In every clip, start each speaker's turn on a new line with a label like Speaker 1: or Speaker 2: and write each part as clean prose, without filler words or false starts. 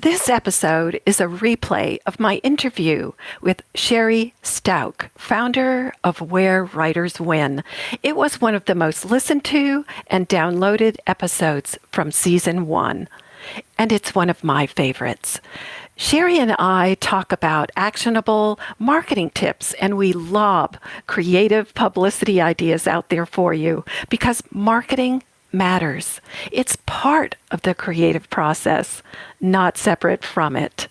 Speaker 1: This episode is a replay of my interview with Sherry Stauk, founder of Where Writers Win. It was one of the most listened to and downloaded episodes from season 1, and it's one of my favorites. Sherry and I talk about actionable marketing tips, and we lob creative publicity ideas out there for you because marketing matters. It's part of the creative process, not separate from it.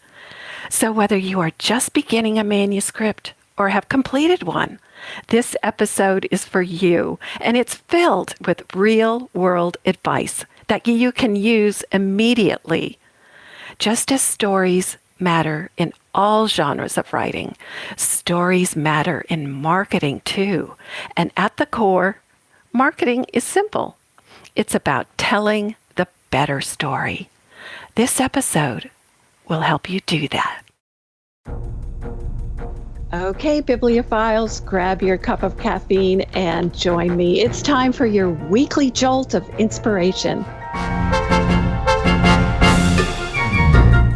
Speaker 1: So whether you are just beginning a manuscript or have completed one, this episode is for you, and it's filled with real-world advice that you can use immediately. Just as stories matter in all genres of writing, stories matter in marketing too. And at the core, marketing is simple. It's about telling the better story. This episode will help you do that. Okay, bibliophiles, grab your cup of caffeine and join me. It's time for your weekly jolt of inspiration.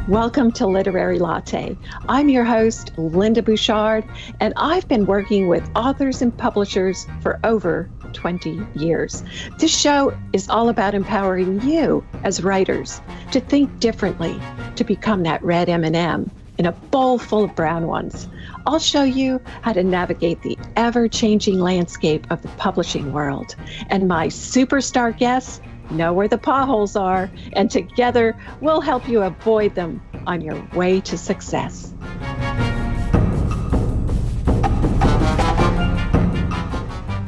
Speaker 1: Welcome to Literary Latte. I'm your host, Lynda Bouchard, and I've been working with authors and publishers for over 20 years. This show is all about empowering you as writers to think differently, to become that red M&M in a bowl full of brown ones. I'll show you how to navigate the ever-changing landscape of the publishing world. And my superstar guests know where the potholes are, and together we'll help you avoid them on your way to success.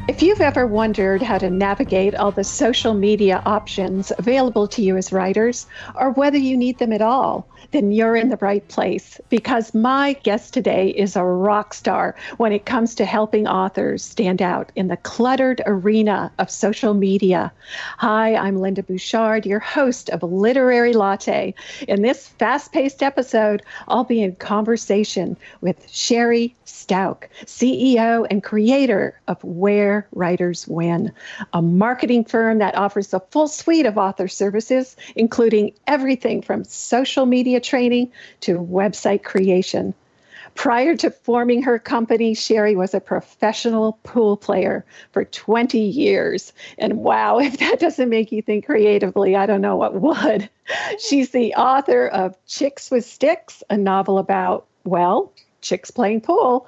Speaker 1: If you've ever wondered how to navigate all the social media options available to you as writers, or whether you need them at all, then you're in the right place, because my guest today is a rock star when it comes to helping authors stand out in the cluttered arena of social media. Hi, I'm Lynda Bouchard, your host of Literary Latte. In this fast-paced episode, I'll be in conversation with Sherry Stauk, CEO and creator of Where Writers Win, a marketing firm that offers a full suite of author services, including everything from social media training to website creation. Prior to forming her company, Sherry was a professional pool player for 20 years. And wow, if that doesn't make you think creatively, I don't know what would. She's the author of Chicks with Sticks, a novel about, well, chicks playing pool.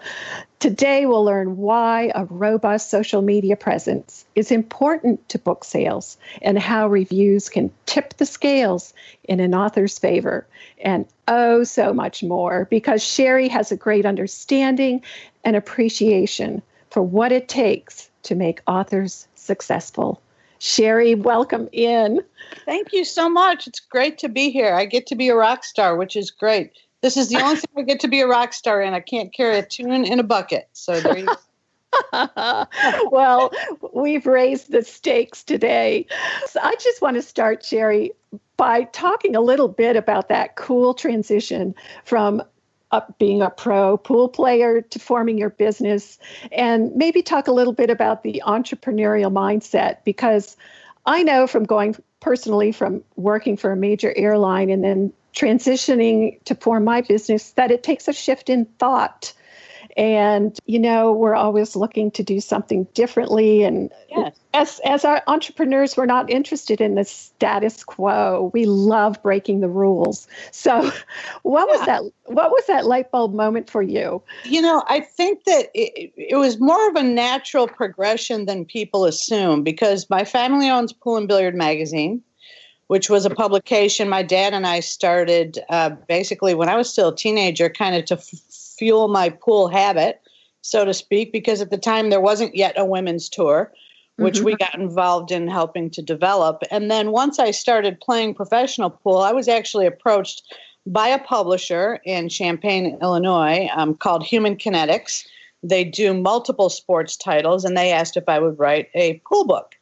Speaker 1: Today, we'll learn why a robust social media presence is important to book sales and how reviews can tip the scales in an author's favor, and oh, so much more, because Sherry has a great understanding and appreciation for what it takes to make authors successful. Sherry, welcome in.
Speaker 2: Thank you so much. It's great to be here. I get to be a rock star, which is great. This is the only thing I get to be a rock star in. I can't carry a tune in a bucket. So there you go.
Speaker 1: Well, we've raised the stakes today. So I just want to start, Sherry, by talking a little bit about that cool transition from being a pro pool player to forming your business, and maybe talk a little bit about the entrepreneurial mindset, because I know from going personally from working for a major airline and then transitioning to form my business that it takes a shift in thought. And, you know, we're always looking to do something differently. And yes, as our entrepreneurs, we're not interested in the status quo. We love breaking the rules. So what was that light bulb moment for you?
Speaker 2: You know, I think that it was more of a natural progression than people assume, because my family owns Pool and Billiard Magazine, which was a publication my dad and I started basically when I was still a teenager, kind of to fuel my pool habit, so to speak, because at the time there wasn't yet a women's tour, which we got involved in helping to develop. And then once I started playing professional pool, I was actually approached by a publisher in Champaign, Illinois, called Human Kinetics. They do multiple sports titles, and they asked if I would write a pool book.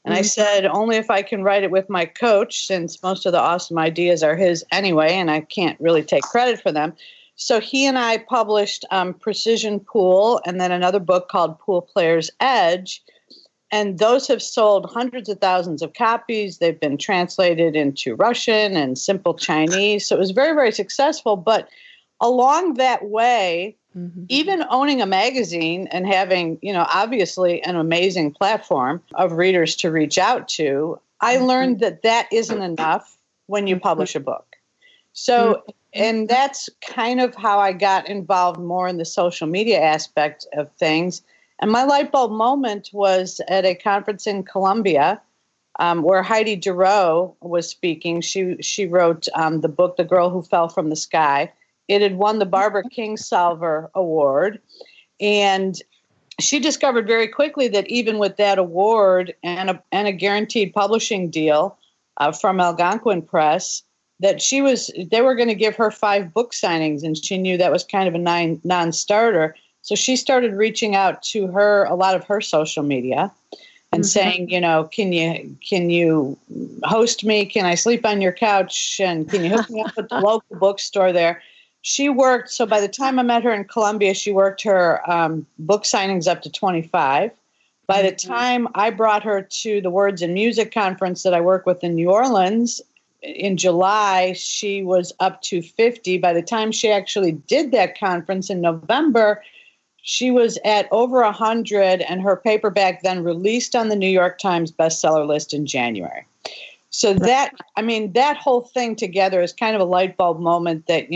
Speaker 2: And I said, only if I can write it with my coach, since most of the awesome ideas are his anyway, and I can't really take credit for them. So he and I published Precision Pool, and then another book called Pool Player's Edge. And those have sold hundreds of thousands of copies. They've been translated into Russian and simple Chinese. So it was very, very successful. But along that way, even owning a magazine and having, obviously an amazing platform of readers to reach out to, I learned that that isn't enough when you publish a book. So, and that's kind of how I got involved more in the social media aspect of things. And my light bulb moment was at a conference in Columbia where Heidi Durow was speaking. She wrote the book, The Girl Who Fell from the Sky. It had won the Barbara Kingsolver Award. And she discovered very quickly that even with that award and a guaranteed publishing deal from Algonquin Press, that they were going to give her 5 book signings, and she knew that was kind of a non-starter. So she started reaching out to a lot of her social media and saying, can you host me? Can I sleep on your couch? And can you hook me up with the local bookstore there? She worked, so by the time I met her in Columbia, she worked her book signings up to 25. By the time I brought her to the Words and Music Conference that I work with in New Orleans in July, she was up to 50. By the time she actually did that conference in November, she was at over 100, and her paperback then released on the New York Times bestseller list in January. So that whole thing together is kind of a light bulb moment that,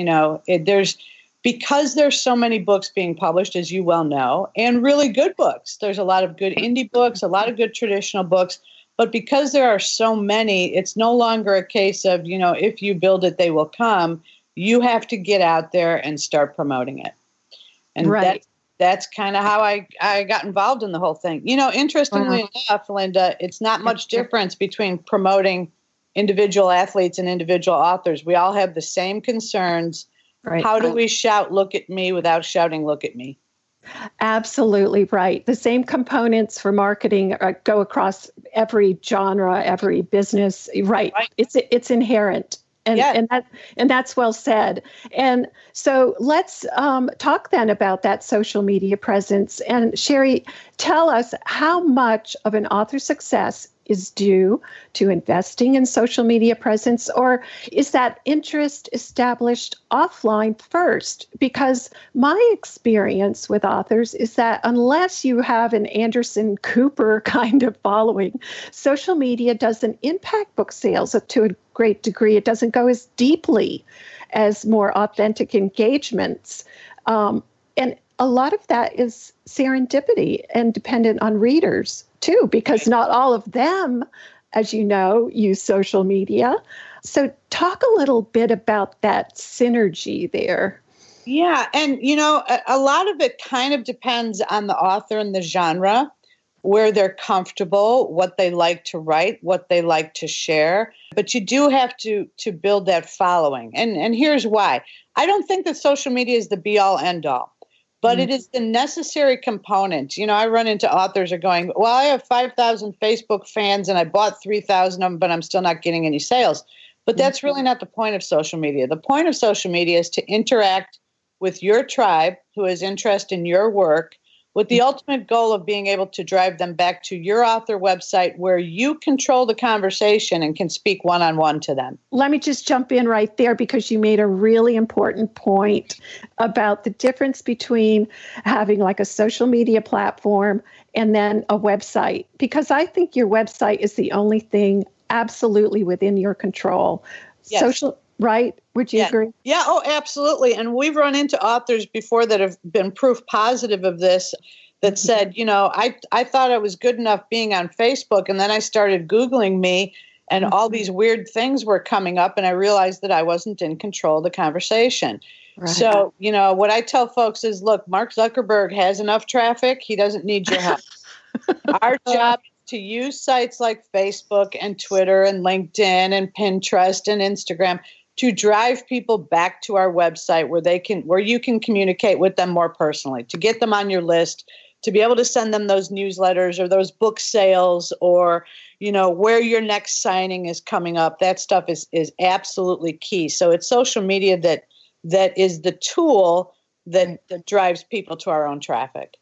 Speaker 2: because there's so many books being published, as you well know, and really good books. There's a lot of good indie books, a lot of good traditional books. But because there are so many, it's no longer a case of, if you build it, they will come. You have to get out there and start promoting it. And that's kind of how I got involved in the whole thing. Interestingly enough, Lynda, it's not much difference between promoting individual athletes and individual authors. We all have the same concerns. Right. How do we shout, look at me, without shouting, look at me?
Speaker 1: Absolutely right. The same components for marketing go across every genre, every business. Right. It's inherent. And that's well said. And so let's talk then about that social media presence. And Sherry, tell us how much of an author's success is due to investing in social media presence, or is that interest established offline first? Because my experience with authors is that unless you have an Anderson Cooper kind of following, social media doesn't impact book sales to a great degree. It doesn't go as deeply as more authentic engagements. And a lot of that is serendipity and dependent on readers too, because not all of them, as you know, use social media. So talk a little bit about that synergy there.
Speaker 2: Yeah. And, a lot of it kind of depends on the author and the genre, where they're comfortable, what they like to write, what they like to share. But you do have to build that following. And here's why. I don't think that social media is the be all end all. But it is the necessary component. I run into authors are going, well, I have 5,000 Facebook fans and I bought 3,000 of them, but I'm still not getting any sales. But that's really not the point of social media. The point of social media is to interact with your tribe who has interest in your work, with the ultimate goal of being able to drive them back to your author website where you control the conversation and can speak one-on-one to them.
Speaker 1: Let me just jump in right there, because you made a really important point about the difference between having like a social media platform and then a website, because I think your website is the only thing absolutely within your control.
Speaker 2: Yes.
Speaker 1: Social, right? Would you agree?
Speaker 2: Yeah, oh, absolutely. And we've run into authors before that have been proof positive of this, that said, I thought I was good enough being on Facebook, and then I started Googling me, and all these weird things were coming up, and I realized that I wasn't in control of the conversation. Right. So, what I tell folks is, look, Mark Zuckerberg has enough traffic. He doesn't need your help. Our job is to use sites like Facebook and Twitter and LinkedIn and Pinterest and Instagram to drive people back to our website where you can communicate with them more personally, to get them on your list, to be able to send them those newsletters or those book sales, or, where your next signing is coming up. That stuff is absolutely key. So it's social media that is the tool that drives people to our own traffic.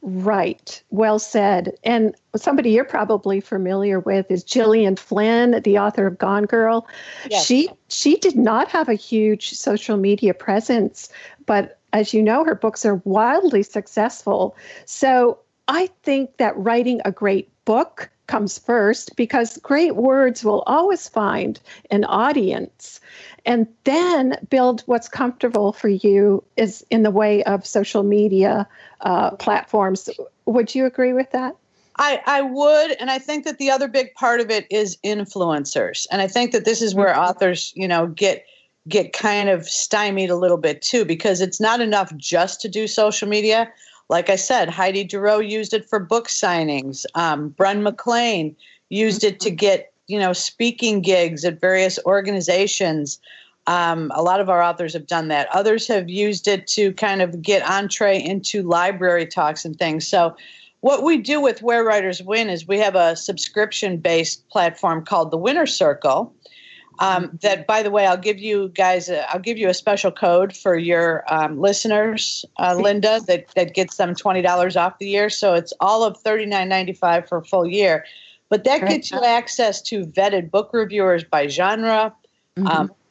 Speaker 1: Right. Well said. And somebody you're probably familiar with is Gillian Flynn, the author of Gone Girl.
Speaker 2: Yes.
Speaker 1: She did not have a huge social media presence, but as you know, her books are wildly successful. So I think that writing a great book comes first because great words will always find an audience, and then build what's comfortable for you is in the way of social media platforms. Would you agree with that?
Speaker 2: I would, and I think that the other big part of it is influencers, and I think that this is where authors, get kind of stymied a little bit too, because it's not enough just to do social media. Like I said, Heidi Giroux used it for book signings. Bren McLean used it to get, speaking gigs at various organizations. A lot of our authors have done that. Others have used it to kind of get entree into library talks and things. So what we do with Where Writers Win is we have a subscription-based platform called the Winner Circle. That, by the way, I'll give you a special code for your listeners, Lynda, that gets them $20 off the year. So it's all of $39.95 for a full year. But that gets you access to vetted book reviewers by genre,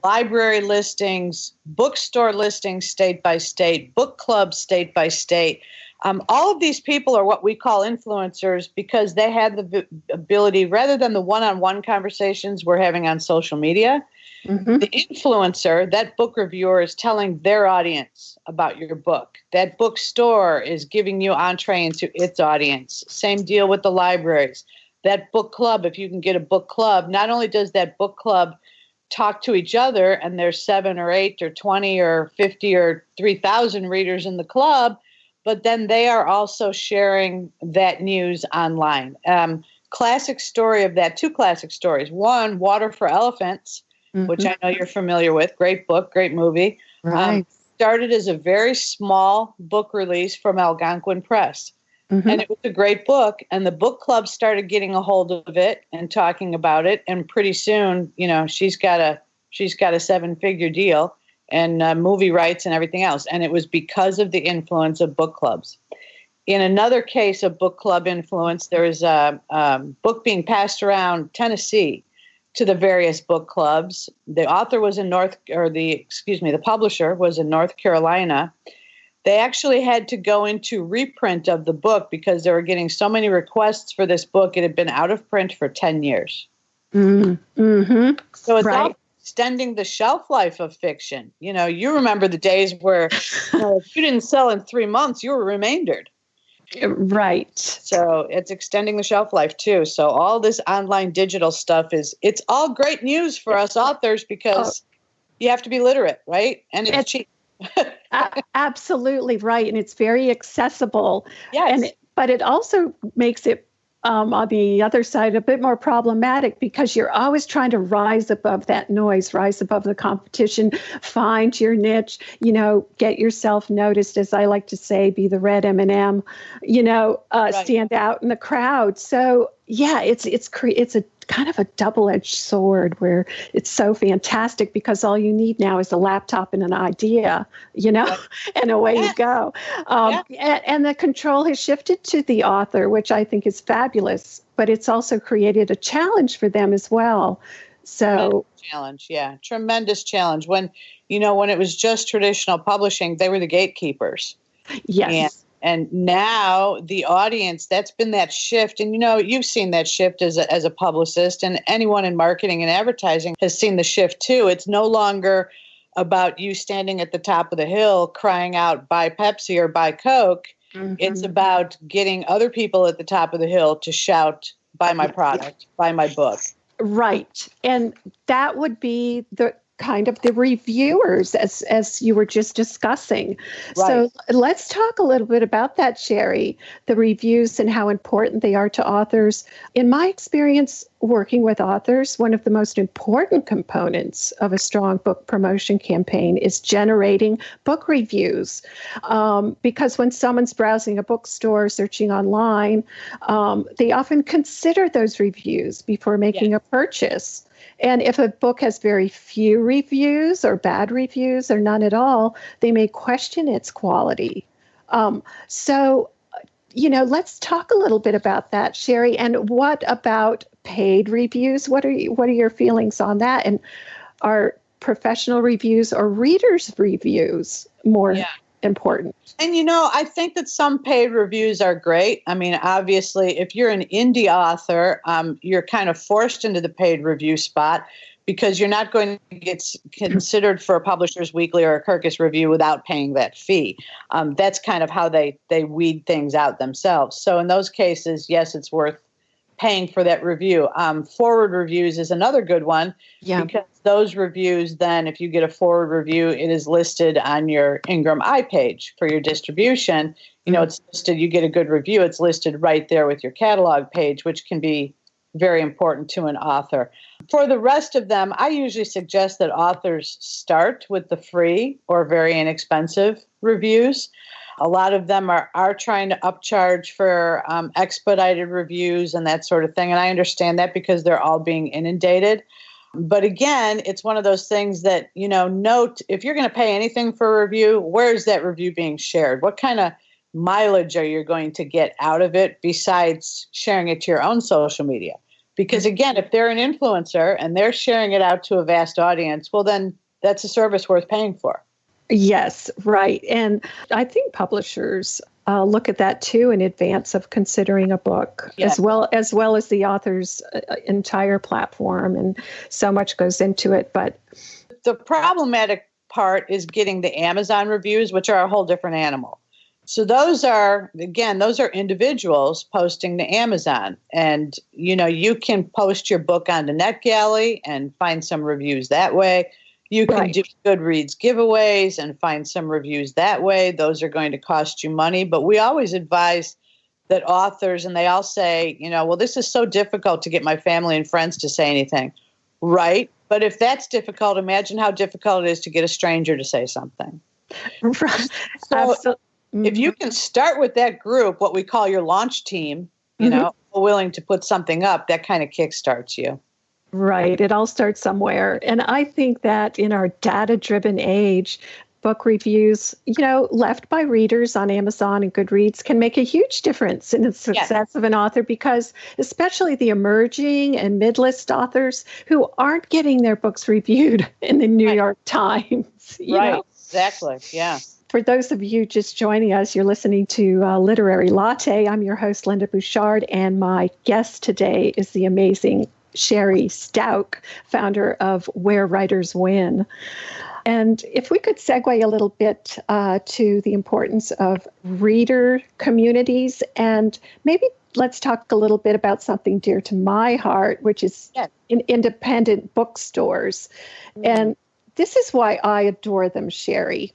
Speaker 2: library listings, bookstore listings state by state, book clubs state by state. All of these people are what we call influencers because they have the ability, rather than the one-on-one conversations we're having on social media, the influencer, that book reviewer, is telling their audience about your book. That bookstore is giving you entree into its audience. Same deal with the libraries. That book club, if you can get a book club, not only does that book club talk to each other, and there's 7 or 8 or 20 or 50 or 3,000 readers in the club, but then they are also sharing that news online. Classic story of that, 2 classic stories. One, Water for Elephants, which I know you're familiar with. Great book, great movie.
Speaker 1: Right.
Speaker 2: Started as a very small book release from Algonquin Press. And it was a great book. And the book club started getting a hold of it and talking about it. And pretty soon, she's got a 7-figure deal and movie rights and everything else. And it was because of the influence of book clubs. In another case of book club influence, there is a book being passed around Tennessee to the various book clubs. The author was the publisher was in North Carolina. They actually had to go into reprint of the book because they were getting so many requests for this book. It had been out of print for 10 years. So it's all extending the shelf life of fiction. You remember the days where if you didn't sell in 3 months, you were remaindered.
Speaker 1: Right.
Speaker 2: So it's extending the shelf life too. So all this online digital stuff it's all great news for us authors because you have to be literate, right? And it's cheap.
Speaker 1: Absolutely right. And it's very accessible.
Speaker 2: Yes.
Speaker 1: But it also makes it, on the other side, a bit more problematic because you're always trying to rise above that noise, rise above the competition, find your niche, get yourself noticed, as I like to say, be the red M&M, stand out in the crowd. So yeah, it's a kind of a double-edged sword where it's so fantastic because all you need now is a laptop and an idea, and away you go. And the control has shifted to the author, which I think is fabulous, but it's also created a challenge for them as well. So
Speaker 2: tremendous challenge. When it was just traditional publishing, they were the gatekeepers.
Speaker 1: Yes.
Speaker 2: And now the audience, that's been that shift. And, you've seen that shift as a publicist, and anyone in marketing and advertising has seen the shift too. It's no longer about you standing at the top of the hill crying out, buy Pepsi or buy Coke. It's about getting other people at the top of the hill to shout, buy my product, buy my book.
Speaker 1: Right. And that would be the kind of the reviewers, as you were just discussing. Right. So let's talk a little bit about that, Sherry, the reviews and how important they are to authors. In my experience working with authors, one of the most important components of a strong book promotion campaign is generating book reviews. Because when someone's browsing a bookstore, searching online, they often consider those reviews before making a purchase. And if a book has very few reviews or bad reviews or none at all, they may question its quality. So let's talk a little bit about that, Sherry. And what about paid reviews? What are your feelings on that? And are professional reviews or readers' reviews more important?
Speaker 2: And, I think that some paid reviews are great. I mean, obviously, if you're an indie author, you're kind of forced into the paid review spot because you're not going to get considered for a Publisher's Weekly or a Kirkus review without paying that fee. That's kind of how they weed things out themselves. So in those cases, yes, it's worth paying for that review. Forward reviews is another good one because those reviews, then if you get a forward review, it is listed on your Ingram iPage for your distribution. It's listed, you get a good review, it's listed right there with your catalog page, which can be very important to an author. For the rest of them, I usually suggest that authors start with the free or very inexpensive reviews. A lot of them are trying to upcharge for expedited reviews and that sort of thing. And I understand that because they're all being inundated. But again, it's one of those things that, note if you're going to pay anything for a review, where is that review being shared? What kind of mileage are you going to get out of it besides sharing it to your own social media? Because again, if they're an influencer and they're sharing it out to a vast audience, well, then that's a service worth paying for.
Speaker 1: Yes, right. And I think publishers look at that too in advance of considering a book, as well as the author's entire platform. And so much goes into it. But
Speaker 2: the problematic part is getting the Amazon reviews, which are a whole different animal. So those are individuals posting to Amazon. And, you can post your book onto NetGalley and find some reviews that way. You can do Goodreads giveaways and find some reviews that way. Those are going to cost you money. But we always advise that authors, and they all say, well, this is so difficult to get my family and friends to say anything. Right. But if that's difficult, imagine how difficult it is to get a stranger to say something.
Speaker 1: Right.
Speaker 2: So
Speaker 1: Absolutely.
Speaker 2: If you can start with that group, what we call your launch team, willing to put something up, that kind of kickstarts you.
Speaker 1: Right. It all starts somewhere. And I think that in our data-driven age, book reviews, left by readers on Amazon and Goodreads can make a huge difference in the success of an author, because especially the emerging and mid-list authors who aren't getting their books reviewed in the New York Times. You know?
Speaker 2: Exactly. Yeah.
Speaker 1: For those of you just joining us, you're listening to Literary Latte. I'm your host, Lynda Bouchard, and my guest today is the amazing Sherry Stout, founder of Where Writers Win. And if we could segue a little bit to the importance of reader communities, and maybe let's talk a little bit about something dear to my heart, which is in independent bookstores. And this is why I adore them, Sherry.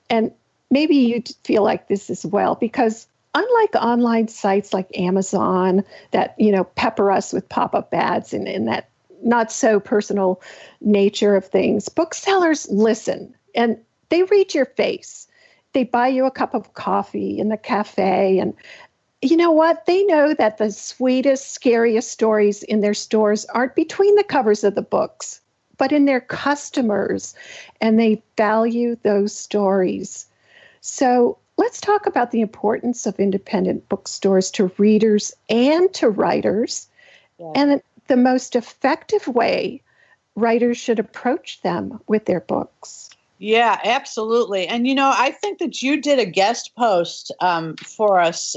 Speaker 1: And maybe you feel like this as well, because unlike online sites like Amazon that, pepper us with pop-up ads and that not so personal nature of things, booksellers listen and they read your face. They buy you a cup of coffee in the cafe. And you know what? They know that the sweetest, scariest stories in their stores aren't between the covers of the books, but in their customers. And they value those stories. So let's talk about the importance of independent bookstores to readers and to writers, and the most effective way writers should approach them with their books.
Speaker 2: Yeah, absolutely. And, I think that you did a guest post for us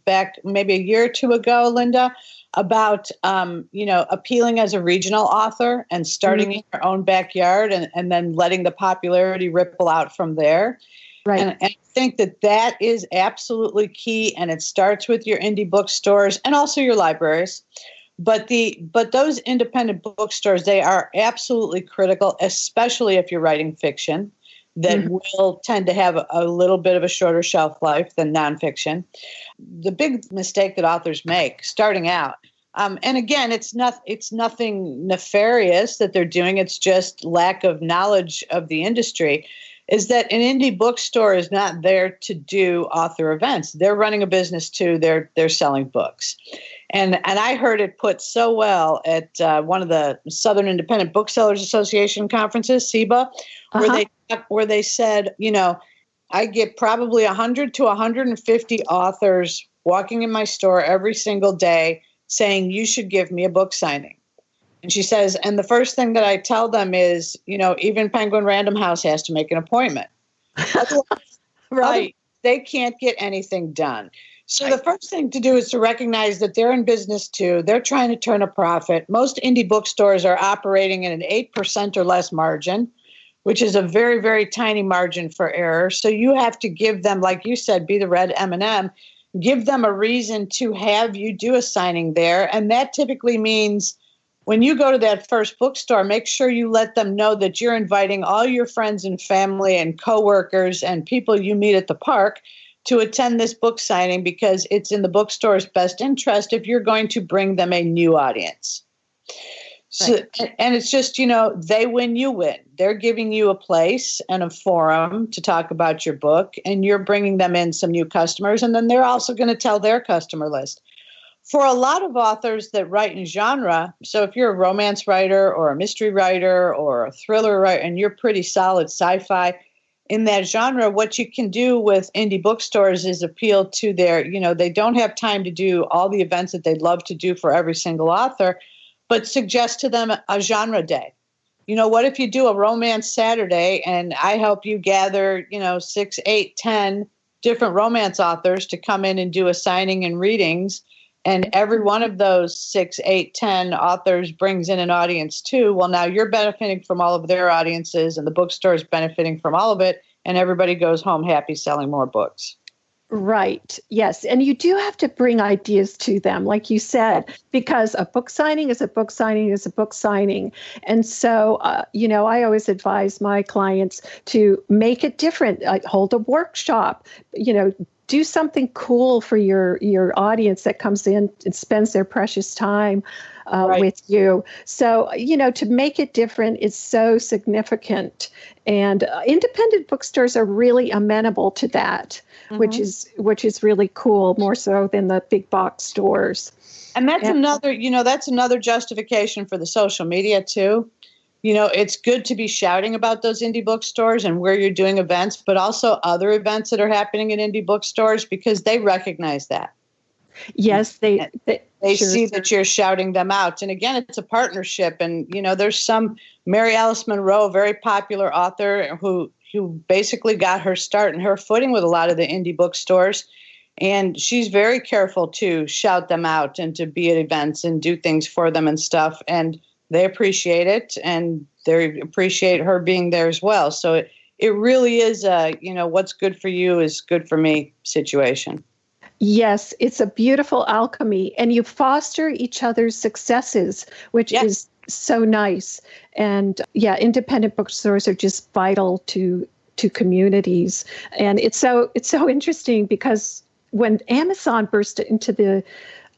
Speaker 2: back maybe a year or two ago, Lynda, about, appealing as a regional author and starting in your own backyard and then letting the popularity ripple out from there. Right. And I think that is absolutely key. And it starts with your indie bookstores and also your libraries. But those independent bookstores, they are absolutely critical, especially if you're writing fiction that will tend to have a little bit of a shorter shelf life than nonfiction. The big mistake that authors make starting out, and again, it's nothing nefarious that they're doing. It's just lack of knowledge of the industry, is that an indie bookstore is not there to do author events. They're running a business too. They're selling books. And I heard it put so well at one of the Southern Independent Booksellers Association conferences, SIBA, where they said, I get probably 100 to 150 authors walking in my store every single day saying, you should give me a book signing. And she says, and the first thing that I tell them is, even Penguin Random House has to make an appointment. Right. They can't get anything done. So the first thing to do is to recognize that they're in business too. They're trying to turn a profit. Most indie bookstores are operating at an 8% or less margin, which is a very, very tiny margin for error. So you have to give them, like you said, be the red M&M, give them a reason to have you do a signing there. And that typically means when you go to that first bookstore, make sure you let them know that you're inviting all your friends and family and coworkers and people you meet at the park to attend this book signing, because it's in the bookstore's best interest if you're going to bring them a new audience. So, and it's just, they win, you win. They're giving you a place and a forum to talk about your book, and you're bringing them in some new customers, and then they're also going to tell their customer list. For a lot of authors that write in genre, so if you're a romance writer or a mystery writer or a thriller writer, and you're pretty solid sci-fi in that genre, what you can do with indie bookstores is appeal to their, they don't have time to do all the events that they'd love to do for every single author, but suggest to them a genre day. What if you do a romance Saturday and I help you gather, 6, 8, 10 different romance authors to come in and do a signing and readings, and every one of those 6, 8, 10 authors brings in an audience too. Well, now you're benefiting from all of their audiences, and the bookstore is benefiting from all of it, and everybody goes home happy selling more books.
Speaker 1: Right. Yes. And you do have to bring ideas to them, like you said, because a book signing is a book signing is a book signing. And so, I always advise my clients to make it different, hold a workshop, do something cool for your audience that comes in and spends their precious time with you. So, to make it different is so significant. And independent bookstores are really amenable to that, which is really cool, more so than the big box stores.
Speaker 2: And that's another justification for the social media too. It's good to be shouting about those indie bookstores and where you're doing events, but also other events that are happening in indie bookstores, because they recognize that.
Speaker 1: Yes, they sure
Speaker 2: see that you're shouting them out. And again, it's a partnership. And, there's some Mary Alice Monroe, very popular author who basically got her start and her footing with a lot of the indie bookstores. And she's very careful to shout them out and to be at events and do things for them and stuff. And they appreciate it, and they appreciate her being there as well. So it really is what's good for you is good for me situation.
Speaker 1: Yes, it's a beautiful alchemy, and you foster each other's successes, which is so nice. And independent bookstores are just vital to communities. And it's so interesting, because when Amazon burst into the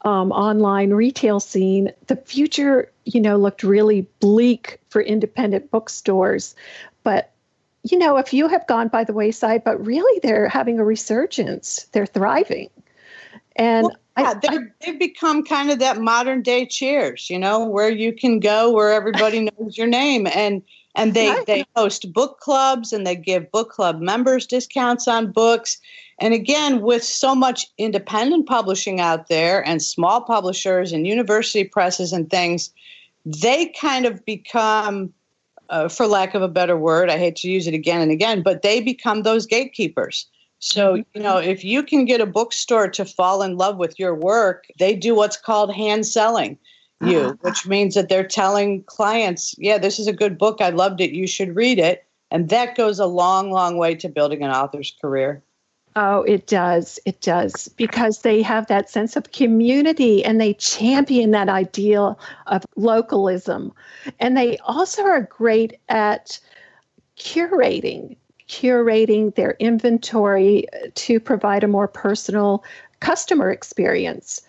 Speaker 1: online retail scene, the future, looked really bleak for independent bookstores. But, a few have gone by the wayside, but really they're having a resurgence. They're thriving. And
Speaker 2: they've become kind of that modern day Cheers, where you can go where everybody knows your name. And they host book clubs, and they give book club members discounts on books. And again, with so much independent publishing out there and small publishers and university presses and things, they kind of become, for lack of a better word, I hate to use it again and again, but they become those gatekeepers. So, if you can get a bookstore to fall in love with your work, they do what's called hand selling you, which means that they're telling clients, this is a good book. I loved it. You should read it. And that goes a long, long way to building an author's career.
Speaker 1: Oh, it does. It does. Because they have that sense of community, and they champion that ideal of localism. And they also are great at curating their inventory to provide a more personal customer experience,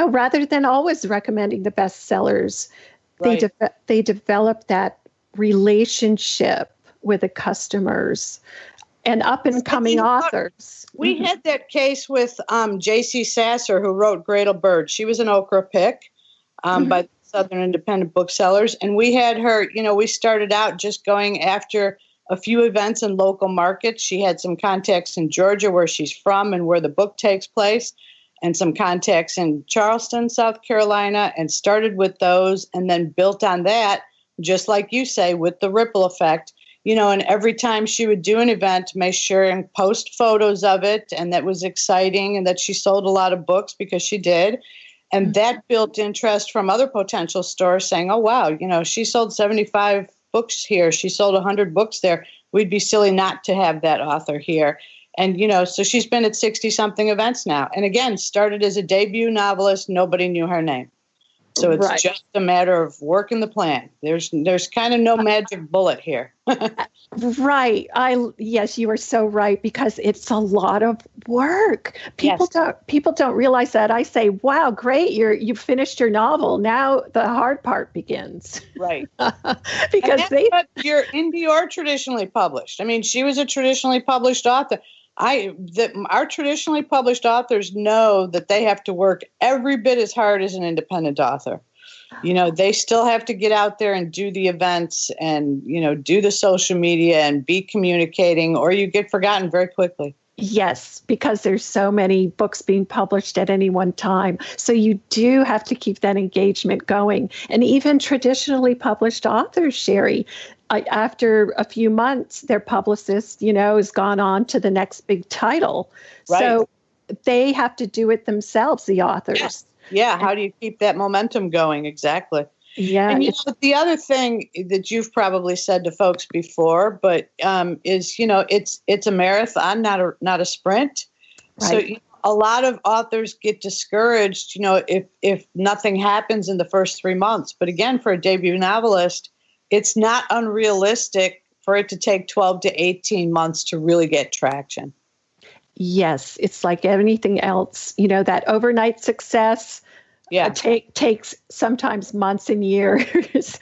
Speaker 1: rather than always recommending the best sellers.
Speaker 2: Right.
Speaker 1: They develop that relationship with the customers and up-and-coming authors.
Speaker 2: We had that case with J.C. Sasser, who wrote Gretel Bird. She was an Okra pick by Southern Independent Booksellers. And we had her, we started out just going after a few events in local markets. She had some contacts in Georgia, where she's from and where the book takes place, and some contacts in Charleston, South Carolina, and started with those and then built on that, just like you say, with the ripple effect. And every time she would do an event, make sure and post photos of it, and that was exciting, and that she sold a lot of books, because she did. And that built interest from other potential stores saying, oh, wow, she sold 75 books here. She sold 100 books there. We'd be silly not to have that author here. And, so she's been at 60-something events now. And again, started as a debut novelist. Nobody knew her name. So it's just a matter of working the plan. There's kind of no magic bullet here.
Speaker 1: Right. Yes, you are so right, because it's a lot of work. People don't realize that. I say, wow, great, you finished your novel. Now the hard part begins.
Speaker 2: Right.
Speaker 1: Because
Speaker 2: you're indie or traditionally published. I mean, she was a traditionally published author. Our traditionally published authors know that they have to work every bit as hard as an independent author. They still have to get out there and do the events and, do the social media and be communicating, or you get forgotten very quickly.
Speaker 1: Yes, because there's so many books being published at any one time. So you do have to keep that engagement going. And even traditionally published authors, Sherry, after a few months, their publicist, has gone on to the next big title. Right. So they have to do it themselves, the authors.
Speaker 2: Yes. Yeah. How do you keep that momentum going? Exactly.
Speaker 1: Yeah.
Speaker 2: And the other thing that you've probably said to folks before, but is, it's a marathon, not a sprint. Right. So a lot of authors get discouraged, if nothing happens in the first 3 months. But again, for a debut novelist, it's not unrealistic for it to take 12 to 18 months to really get traction.
Speaker 1: Yes, it's like anything else. That overnight success takes sometimes months and years,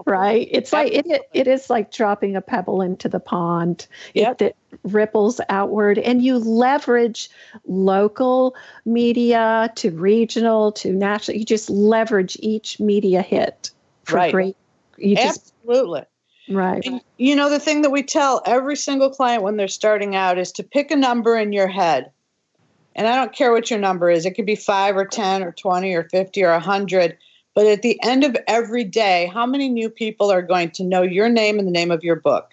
Speaker 1: right? It's absolutely. Like it is like dropping a pebble into the pond.
Speaker 2: Yep.
Speaker 1: It ripples outward, and you leverage local media to regional to national. You just leverage each media hit for great.
Speaker 2: Absolutely.
Speaker 1: Right.
Speaker 2: And, the thing that we tell every single client when they're starting out is to pick a number in your head. And I don't care what your number is. It could be 5 or 10 or 20 or 50 or 100. But at the end of every day, how many new people are going to know your name and the name of your book?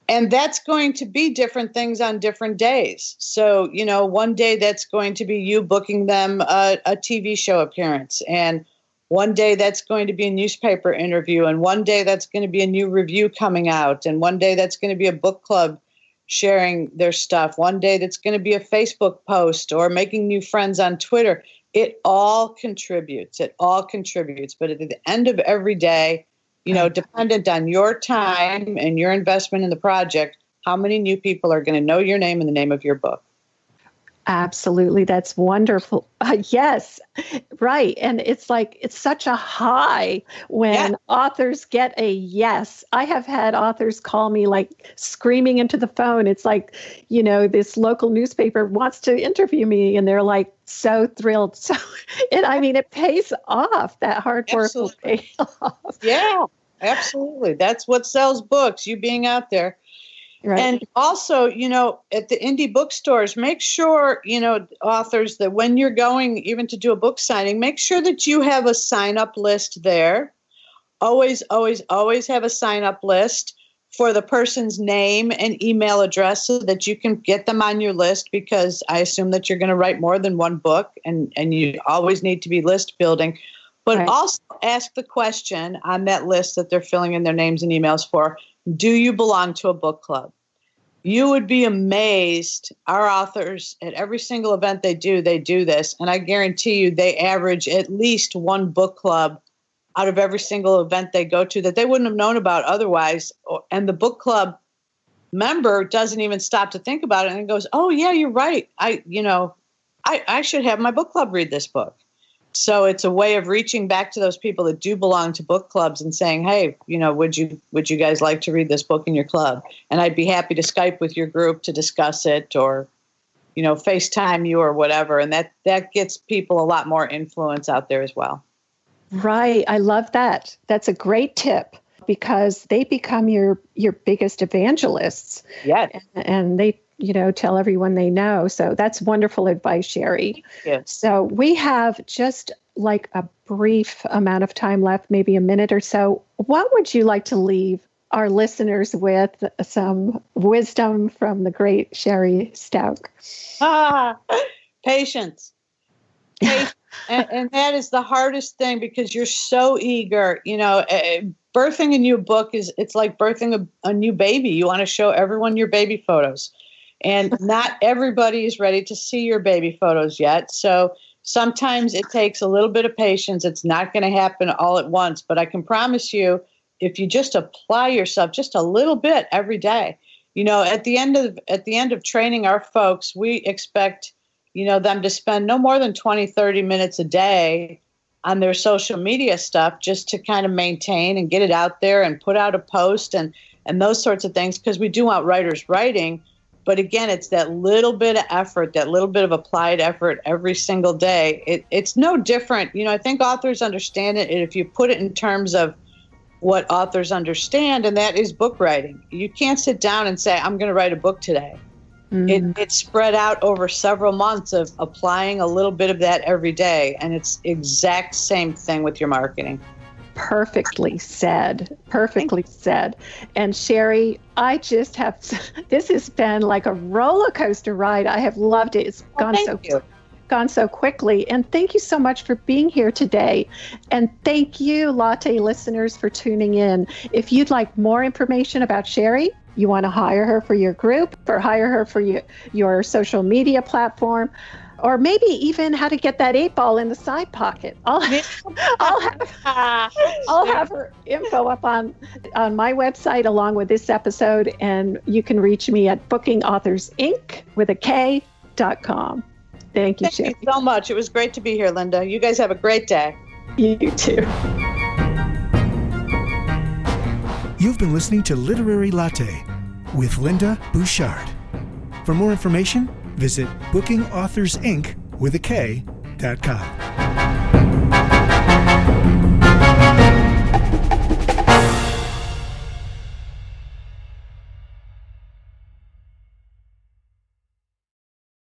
Speaker 2: And that's going to be different things on different days. So, one day that's going to be you booking them a TV show appearance. And one day that's going to be a newspaper interview. And one day that's going to be a new review coming out. And one day that's going to be a book club sharing their stuff. One day that's going to be a Facebook post or making new friends on Twitter. It all contributes. But at the end of every day, dependent on your time and your investment in the project, how many new people are going to know your name and the name of your book?
Speaker 1: Absolutely. That's wonderful. Yes, right. And it's like, it's such a high when authors get a yes. I have had authors call me like screaming into the phone. It's like, this local newspaper wants to interview me, and they're like so thrilled. So, it pays off. That hard work will pay off. Yeah,
Speaker 2: absolutely. That's what sells books, you being out there. Right. And also, at the indie bookstores, make sure, authors, that when you're going even to do a book signing, make sure that you have a sign-up list there. Always, always, always have a sign-up list for the person's name and email address so that you can get them on your list, because I assume that you're going to write more than one book, and you always need to be list building. But also ask the question on that list that they're filling in their names and emails for, do you belong to a book club? You would be amazed. Our authors, at every single event they do this. And I guarantee you they average at least one book club out of every single event they go to that they wouldn't have known about otherwise. And the book club member doesn't even stop to think about it and goes, oh, yeah, you're right. I should have my book club read this book. So it's a way of reaching back to those people that do belong to book clubs and saying, hey, would you guys like to read this book in your club? And I'd be happy to Skype with your group to discuss it, or, FaceTime you or whatever. And that gets people a lot more influence out there as well.
Speaker 1: Right. I love that. That's a great tip. because they become your biggest evangelists.
Speaker 2: Yes.
Speaker 1: And they, tell everyone they know. So that's wonderful advice, Sherry.
Speaker 2: Yes.
Speaker 1: So we have just like a brief amount of time left, maybe a minute or so. What would you like to leave our listeners with some wisdom from the great Sherry Stout?
Speaker 2: Patience. And that is the hardest thing because you're so eager. Birthing a new book it's like birthing a new baby. You want to show everyone your baby photos. And not everybody is ready to see your baby photos yet. So sometimes it takes a little bit of patience. It's not going to happen all at once. But I can promise you, if you just apply yourself just a little bit every day, at the end of training our folks, we expect, them to spend no more than 20, 30 minutes a day on their social media stuff just to kind of maintain and get it out there and put out a post and those sorts of things, because we do want writers writing. But again, it's that little bit of effort, that little bit of applied effort every single day. It's no different. I think authors understand it. And if you put it in terms of what authors understand, and that is book writing. You can't sit down and say, I'm going to write a book today. It's spread out over several months of applying a little bit of that every day. And it's exact same thing with your marketing.
Speaker 1: Perfectly said. Perfectly said. And Sherry, this has been like a roller coaster ride. I have loved it. It's gone so quickly. And thank you so much for being here today. And thank you, Latte listeners, for tuning in. If you'd like more information about Sherry, you want to hire her for your group or hire her for your social media platform, or maybe even how to get that 8-ball in the side pocket. I'll have her info up on my website along with this episode, and you can reach me at bookingauthorsinc.com. Thank you, Sherry.
Speaker 2: Thank you so much. It was great to be here, Lynda. You guys have a great day.
Speaker 1: You too.
Speaker 3: You've been listening to Literary Latte with Lynda Bouchard. For more information, visit bookingauthorsinc.com.